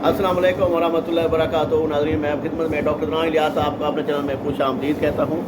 अस्सलाम वालेकुम वरहमतुल्लाहि वबरकातुहू। नाज़रीन, मैं खिदमत में डॉक्टर इमरान इलियास आपको अपने चैनल में खुश आमदीद कहता हूँ।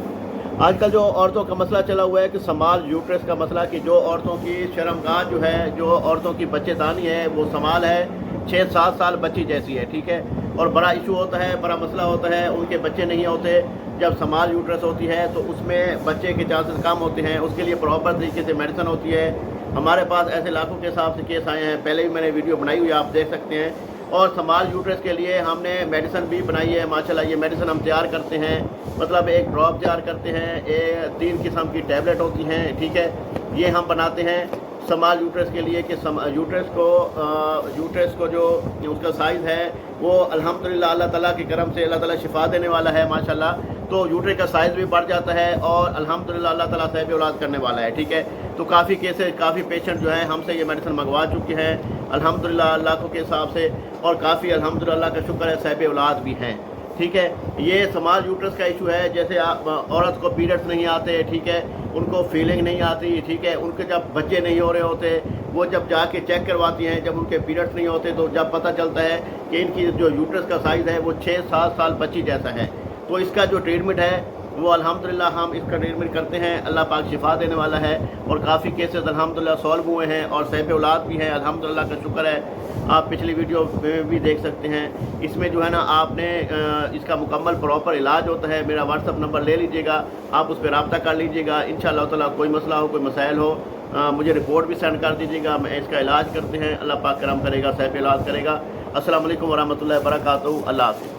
आजकल जो औरतों का मसला चला हुआ है कि समाल यूट्रस का मसला, कि जो औरतों की शर्मगाह जो है, जो औरतों की बच्चेदानी है वो समाल है 6-7 साल बच्ची जैसी है, ठीक है। और बड़ा इशू होता है, बड़ा मसला होता है, उनके बच्चे नहीं होते। जब समाल यूट्रस होती है तो उसमें बच्चे के चांसेस कम होते हैं, उसके लिए प्रॉपर तरीके से मेडिसिन होती है। हमारे पास ऐसे लाखों के हिसाब से केस आए हैं, पहले भी मैंने वीडियो बनाई हुई है, आप देख सकते हैं। और समाल यूट्रस के लिए हमने मेडिसिन भी बनाई है माशाल्लाह। ये मेडिसिन हम तैयार करते हैं, मतलब एक ड्रॉप तैयार करते हैं, 3 किस्म की टैबलेट होती हैं, ठीक है। ये हम बनाते हैं समाल यूट्रस के लिए कि यूट्रस को जो उसका साइज़ है वो अल्हम्दुलिल्लाह अल्लाह ताला के करम से अल्लाह ताला शिफा देने वाला है माशाल्लाह। तो यूट्रस का साइज़ भी बढ़ जाता है और अल्हम्दुलिल्लाह अल्लाह ताला साहिब औलाद करने वाला है, ठीक है। तो काफ़ी केसेस, काफ़ी पेशेंट जो हैं हमसे ये मेडिसिन मंगवा चुके हैं अल्हम्दुलिल्लाह लाखों के हिसाब से, और काफ़ी अल्हम्दुलिल्लाह का शुक्र है साहिब औलाद भी हैं, ठीक है। ये समाल यूट्रस का इशू है, जैसे औरत को पीरियड्स नहीं आते, ठीक है, उनको फीलिंग नहीं आती, ठीक है, उनके जब बच्चे नहीं हो रहे होते, वो जब जाके चेक करवाती हैं, जब उनके पीरियड्स नहीं होते तो जब पता चलता है कि इनकी जो यूट्रस का साइज़ है वो 6-7 साल बच्ची जैसा है। तो इसका जो ट्रीटमेंट है वो अल्हम्दुलिल्लाह हम इसका ट्रीटमेंट करते हैं, अल्लाह पाक शिफा देने वाला है। और काफ़ी केसेस अल्हम्दुलिल्लाह सॉल्व हुए हैं और साहिब औलाद भी हैं, अल्हम्दुलिल्लाह का शुक्र है। आप पिछली वीडियो में भी देख सकते हैं। इसमें जो है ना आपने इसका मुकम्मल प्रॉपर इलाज होता है। मेरा व्हाट्सअप नंबर ले लीजिएगा, आप उस पर रब्ता कर लीजिएगा। इंशाअल्लाह ताला कोई मसला हो, कोई मसाइल हो, मुझे रिपोर्ट भी सेंड कर दीजिएगा, मैं इसका इलाज करते हैं। अल्लाह पाक करम करेगा, साहिब औलाद करेगा। अस्सलाम वालेकुम वरहमतुल्लाहि वबरकातुहू। अल्लाह हाफ़िज़।